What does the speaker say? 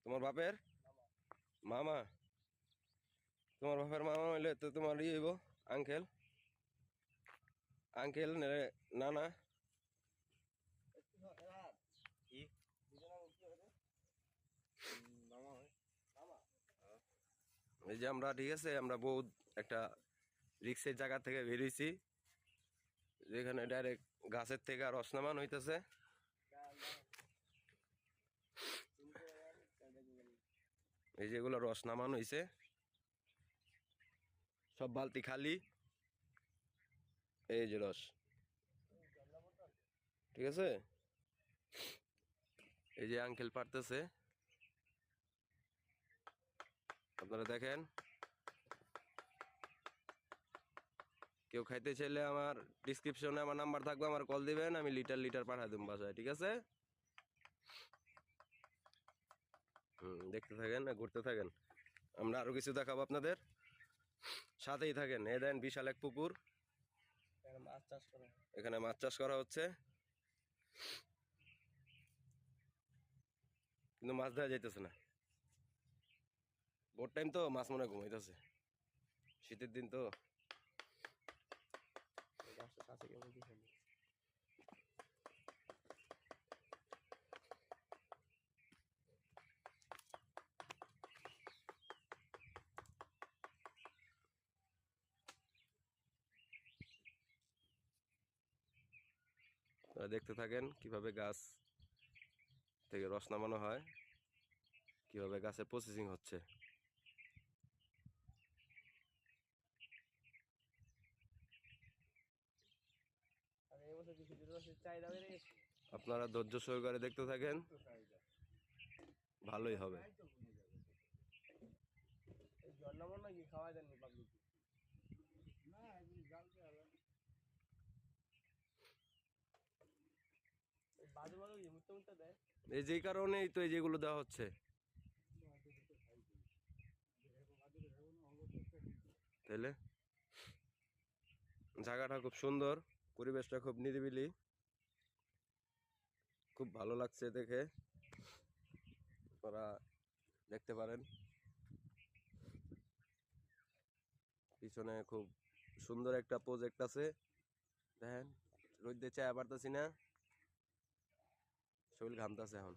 তোমার বাপের মামা? তোমার বাপের মামা হইলে তো তোমার ই হইব আঙ্কেল। আঙ্কেল না না এই যে আমরা, ঠিক আছে, আমরা বহুত একটা রিক্সের জায়গা থেকে বেরিয়েছি, যেখানে ডাইরেক্ট গাছের থেকে রস নামান হইতেছে। এই যেগুলো রস নামান হইছে, সব বালতি খালি। এই যে রস, ঠিক আছে। এই যে আঙ্কেল পারতেছে, আপনারা দেখেন। কেউ খাইতে চাইলে আমার ডিসক্রিপশনে আমার নাম্বার থাকবে, আমার কল দিবেন, আমি লিটার লিটার পাঠাই দেবো বাসায়, ঠিক আছে। দেখতে থাকেন, ঘুরতে থাকেন, আমরা আরো কিছু দেখাবো আপনাদের, সাথেই থাকেন। এই দেন বিশাল এক পুকুর, এখানে মাছ চাষ করা হচ্ছে, কিন্তু মাছ দেওয়া যাইতেছে না। ভোর টাইম তো মাছ মনে হয় ঘুমাইতেছে, শীতের দিন তো। দেখতে থাকেন কিভাবে গাছ থেকে রস নামানো হয়, কিভাবে গাছের প্রসেসিং হচ্ছে। আপনারা ধৈর্য সহকারে দেখতে থাকেন, ভালোই হবে। এই যে কারণেই তো এই যেগুলো দেওয়া হচ্ছে। তাইলে জায়গাটা খুব সুন্দর, পরিবেশটা খুব নিরিবিলি, খুব ভালো লাগছে দেখে, আপনারা দেখতে পারেন। পিছনে খুব সুন্দর একটা প্রজেক্ট আছে, দেখেন। রোদ্দে চায়া পারতাছি না, শরীর ঘামতাছে এখন।